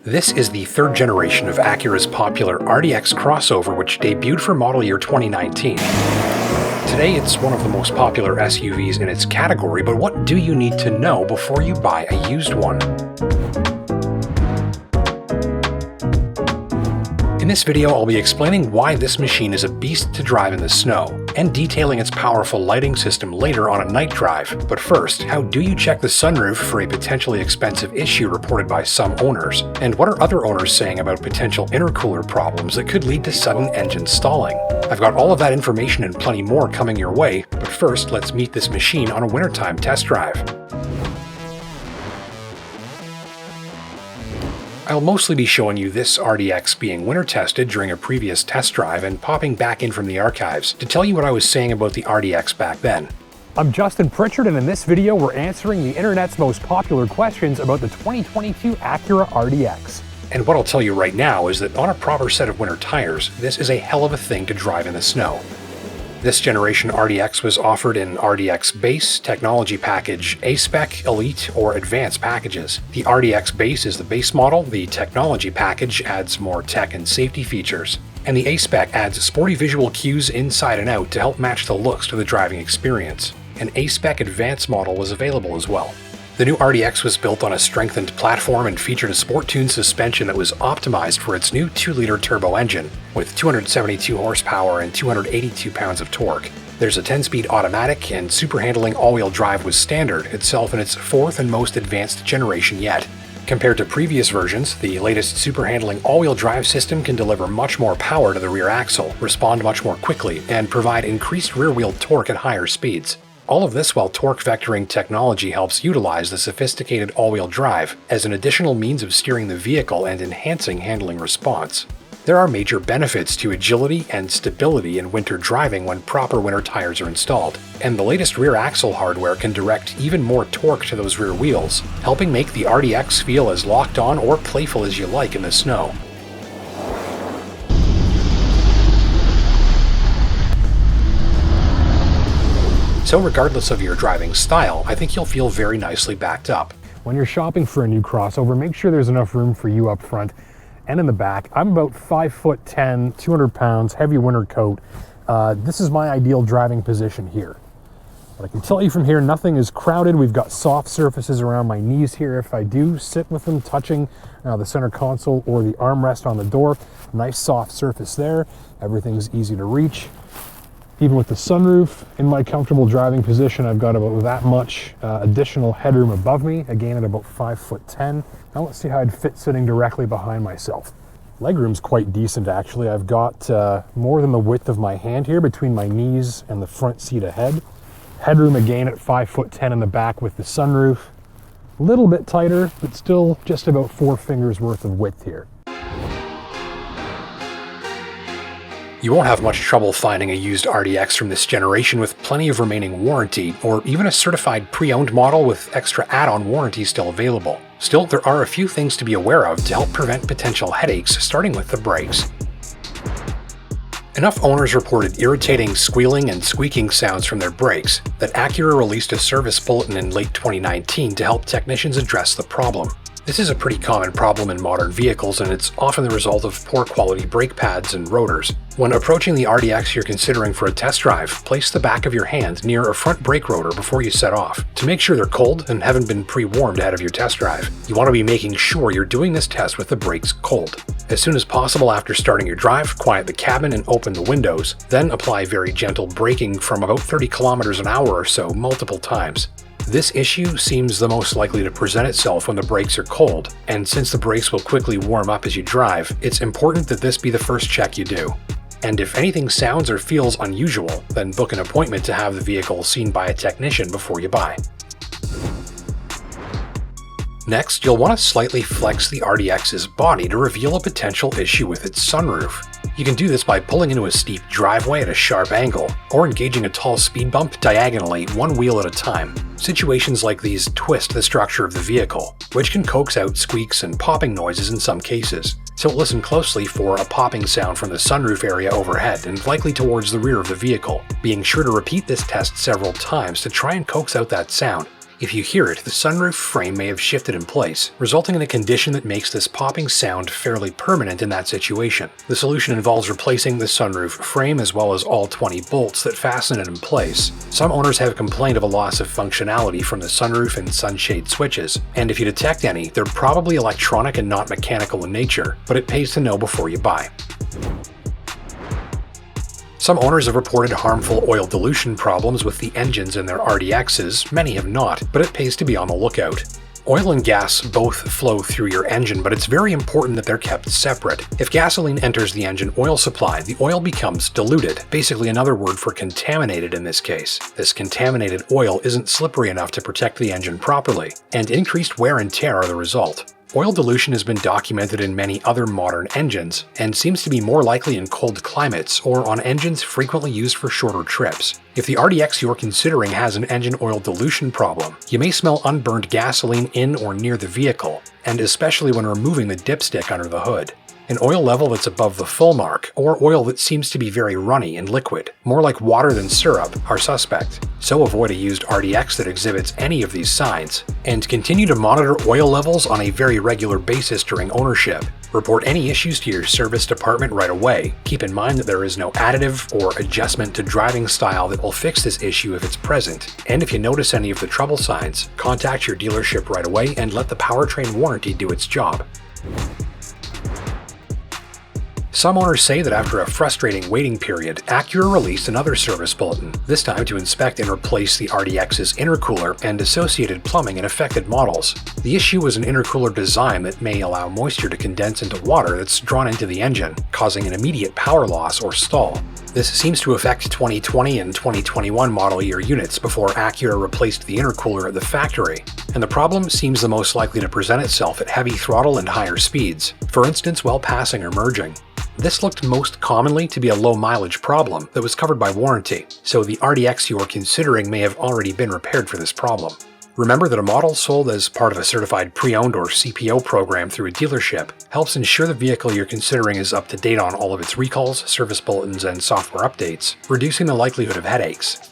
This is the third generation of Acura's popular RDX crossover, which debuted for model year 2019. Today, it's one of the most popular SUVs in its category, but what do you need to know before you buy a used one? In this video, I'll be explaining why this machine is a beast to drive in the snow, and detailing its powerful lighting system later on a night drive. But first, how do you check the sunroof for a potentially expensive issue reported by some owners? And what are other owners saying about potential intercooler problems that could lead to sudden engine stalling? I've got all of that information and plenty more coming your way, but first, let's meet this machine on a wintertime test drive. I'll mostly be showing you this RDX being winter tested during a previous test drive and popping back in from the archives to tell you what I was saying about the RDX back then. I'm Justin Pritchard, and in this video we're answering the internet's most popular questions about the 2022 Acura RDX. And what I'll tell you right now is that on a proper set of winter tires, this is a hell of a thing to drive in the snow. This generation RDX was offered in RDX Base, Technology Package, A-Spec, Elite, or Advanced packages. The RDX Base is the base model, the Technology Package adds more tech and safety features, and the A-Spec adds sporty visual cues inside and out to help match the looks to the driving experience. An A-Spec Advanced model was available as well. The new RDX was built on a strengthened platform and featured a sport-tuned suspension that was optimized for its new 2-liter turbo engine, with 272 horsepower and 282 pounds of torque. There's a 10-speed automatic, and super handling all-wheel drive was standard, itself in its fourth and most advanced generation yet. Compared to previous versions, the latest super handling all-wheel drive system can deliver much more power to the rear axle, respond much more quickly, and provide increased rear-wheel torque at higher speeds. All of this while torque vectoring technology helps utilize the sophisticated all-wheel drive as an additional means of steering the vehicle and enhancing handling response. There are major benefits to agility and stability in winter driving when proper winter tires are installed, and the latest rear axle hardware can direct even more torque to those rear wheels, helping make the RDX feel as locked on or playful as you like in the snow. So regardless of your driving style, I think you'll feel very nicely backed up. When you're shopping for a new crossover, make sure there's enough room for you up front and in the back. I'm about 5'10", 200 pounds, heavy winter coat. This is my ideal driving position here. But I can tell you from here, nothing is crowded. We've got soft surfaces around my knees here if I do sit with them touching the center console or the armrest on the door. Nice soft surface there. Everything's easy to reach. Even with the sunroof in my comfortable driving position, I've got about that much additional headroom above me, again at about 5'10". Now let's see how I'd fit sitting directly behind myself. Legroom's quite decent actually. I've got more than the width of my hand here between my knees and the front seat ahead. Headroom again at 5'10" in the back with the sunroof. A little bit tighter, but still just about 4 fingers worth of width here. You won't have much trouble finding a used RDX from this generation with plenty of remaining warranty, or even a certified pre-owned model with extra add-on warranty still available. Still, there are a few things to be aware of to help prevent potential headaches, starting with the brakes. Enough owners reported irritating squealing and squeaking sounds from their brakes that Acura released a service bulletin in late 2019 to help technicians address the problem. This is a pretty common problem in modern vehicles, and it's often the result of poor quality brake pads and rotors. When approaching the RDX you're considering for a test drive, place the back of your hand near a front brake rotor before you set off, to make sure they're cold and haven't been pre-warmed ahead of your test drive. You want to be making sure you're doing this test with the brakes cold. As soon as possible after starting your drive, quiet the cabin and open the windows, then apply very gentle braking from about 30 kilometers an hour or so multiple times. This issue seems the most likely to present itself when the brakes are cold, and since the brakes will quickly warm up as you drive, it's important that this be the first check you do. And if anything sounds or feels unusual, then book an appointment to have the vehicle seen by a technician before you buy. Next, you'll want to slightly flex the RDX's body to reveal a potential issue with its sunroof. You can do this by pulling into a steep driveway at a sharp angle, or engaging a tall speed bump diagonally, one wheel at a time. Situations like these twist the structure of the vehicle, which can coax out squeaks and popping noises in some cases. So listen closely for a popping sound from the sunroof area overhead and likely towards the rear of the vehicle, being sure to repeat this test several times to try and coax out that sound. If you hear it, the sunroof frame may have shifted in place, resulting in a condition that makes this popping sound fairly permanent in that situation. The solution involves replacing the sunroof frame as well as all 20 bolts that fasten it in place. Some owners have complained of a loss of functionality from the sunroof and sunshade switches, and if you detect any, they're probably electronic and not mechanical in nature, but it pays to know before you buy. Some owners have reported harmful oil dilution problems with the engines in their RDXs, many have not, but it pays to be on the lookout. Oil and gas both flow through your engine, but it's very important that they're kept separate. If gasoline enters the engine oil supply, the oil becomes diluted, basically another word for contaminated in this case. This contaminated oil isn't slippery enough to protect the engine properly, and increased wear and tear are the result. Oil dilution has been documented in many other modern engines, and seems to be more likely in cold climates or on engines frequently used for shorter trips. If the RDX you're considering has an engine oil dilution problem, you may smell unburned gasoline in or near the vehicle, and especially when removing the dipstick under the hood. An oil level that's above the full mark, or oil that seems to be very runny and liquid, more like water than syrup, are suspect. So avoid a used RDX that exhibits any of these signs, and continue to monitor oil levels on a very regular basis during ownership. Report any issues to your service department right away. Keep in mind that there is no additive or adjustment to driving style that will fix this issue if it's present. And if you notice any of the trouble signs, contact your dealership right away and let the powertrain warranty do its job. Some owners say that after a frustrating waiting period, Acura released another service bulletin, this time to inspect and replace the RDX's intercooler and associated plumbing in affected models. The issue was an intercooler design that may allow moisture to condense into water that's drawn into the engine, causing an immediate power loss or stall. This seems to affect 2020 and 2021 model year units before Acura replaced the intercooler at the factory, and the problem seems the most likely to present itself at heavy throttle and higher speeds, for instance while passing or merging. This looked most commonly to be a low mileage problem that was covered by warranty, so the RDX you are considering may have already been repaired for this problem. Remember that a model sold as part of a certified pre-owned or CPO program through a dealership helps ensure the vehicle you're considering is up to date on all of its recalls, service bulletins, and software updates, reducing the likelihood of headaches.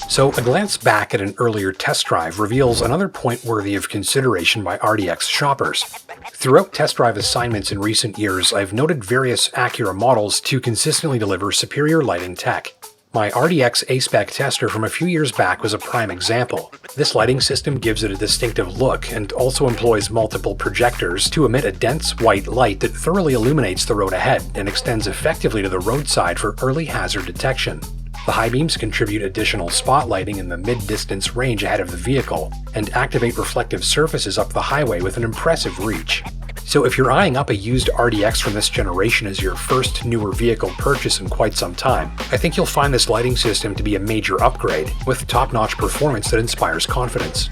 So a glance back at an earlier test drive reveals another point worthy of consideration by RDX shoppers. Throughout test drive assignments in recent years, I've noted various Acura models to consistently deliver superior lighting tech. My RDX A-Spec tester from a few years back was a prime example. This lighting system gives it a distinctive look and also employs multiple projectors to emit a dense white light that thoroughly illuminates the road ahead and extends effectively to the roadside for early hazard detection. The high beams contribute additional spotlighting in the mid-distance range ahead of the vehicle, and activate reflective surfaces up the highway with an impressive reach. So if you're eyeing up a used RDX from this generation as your first newer vehicle purchase in quite some time, I think you'll find this lighting system to be a major upgrade, with top-notch performance that inspires confidence.